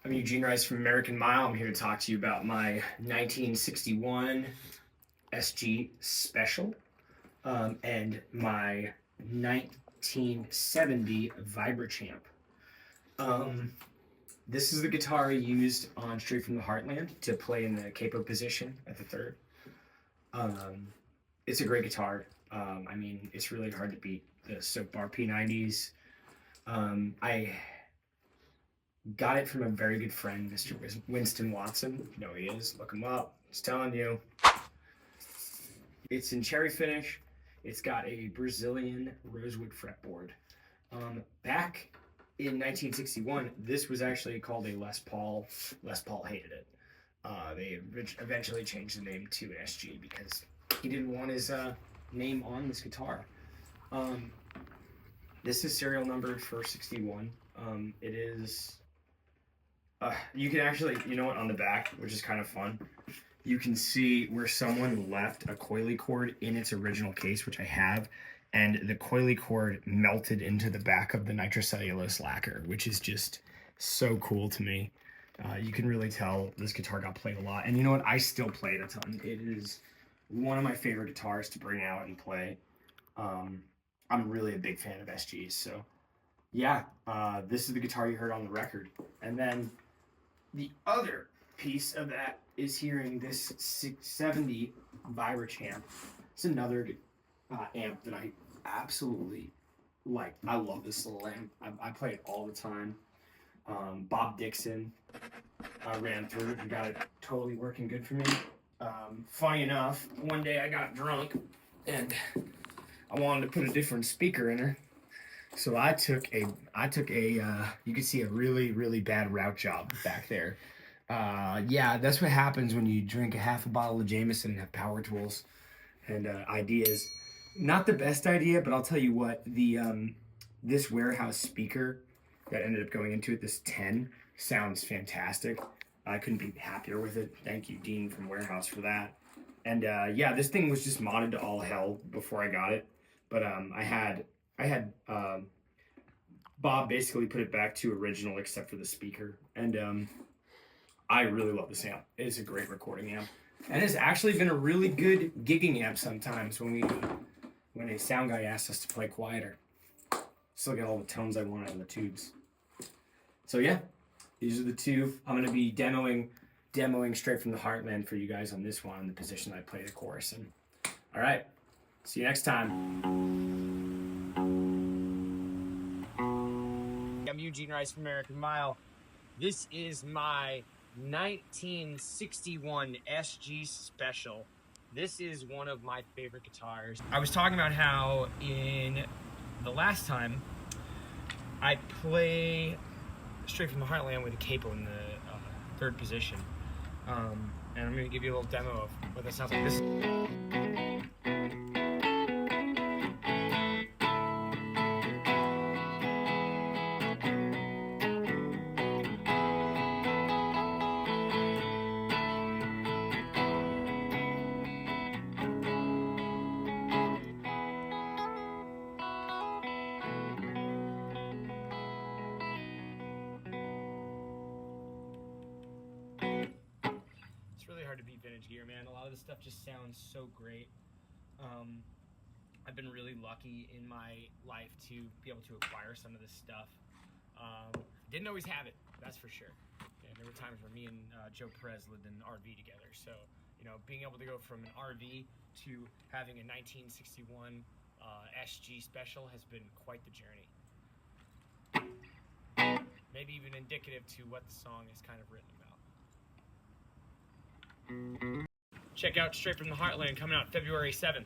I'm Eugene Rice from American Mile. I'm here to talk to you about my 1961 SG Special and my 1970 Vibrachamp. Um, this is the guitar I used on Straight from the Heartland to play in the capo position at the third. Um, it's a great guitar. I mean, it's really hard to beat the Soap Bar P90s. I got it from a very good friend, Mr. Winston Watson. You know who he is. Look him up. He's telling you. It's in cherry finish. It's got a Brazilian rosewood fretboard. Back in 1961, this was actually called a Les Paul. Les Paul hated it. They eventually changed the name to an SG because he didn't want his name on this guitar. This is serial numbered for 61. It is. You can actually, you know what, on the back, which is kind of fun, you can see where someone left a coily cord in its original case, which I have, and the coily cord melted into the back of the nitrocellulose lacquer, which is just so cool to me. You can really tell this guitar got played a lot. And you know what? I still play it a ton. It is one of my favorite guitars to bring out and play. I'm really a big fan of SGs, so yeah, this is the guitar you heard on the record. And then the other piece of that is hearing this 670 Vibrachamp. It's another amp that I absolutely like. I love this little amp. I play it all the time. Bob Dixon ran through it and got it totally working good for me. Funny enough, one day I got drunk and I wanted to put a different speaker in her. So I took a you can see a really bad route job back there. Yeah, that's what happens when you drink a half a bottle of Jameson and have power tools and ideas. Not the best idea, but I'll tell you what, the this warehouse speaker that ended up going into it, this 10, sounds fantastic. I couldn't be happier with it. Thank you, Dean from Warehouse, for that. And yeah, this thing was just modded to all hell before I got it. But I had Bob basically put it back to original except for the speaker. And I really love this amp. It is a great recording amp. And it's actually been a really good gigging amp sometimes when a sound guy asks us to play quieter. Still get all the tones I want on the tubes. So yeah, these are the two. I'm going to be demoing Straight from the Heartland for you guys on this one, in the position I play the chorus in. All right, see you next time. I'm Eugene Rice from American Mile. This is my 1961 SG Special. This is one of my favorite guitars. I was talking about how in the last time I play Straight from the Heartland with a capo in the third position. And I'm going to give you a little demo of what that sounds like. This to beat vintage gear, man. A lot of this stuff just sounds so great. I've been really lucky in my life to be able to acquire some of this stuff. Didn't always have it, that's for sure. And there were times where me and Joe Perez lived in an RV together. So, you know, being able to go from an RV to having a 1961 SG Special has been quite the journey. Maybe even indicative to what the song is kind of written about. Check out Straight from the Heartland, coming out February 7th.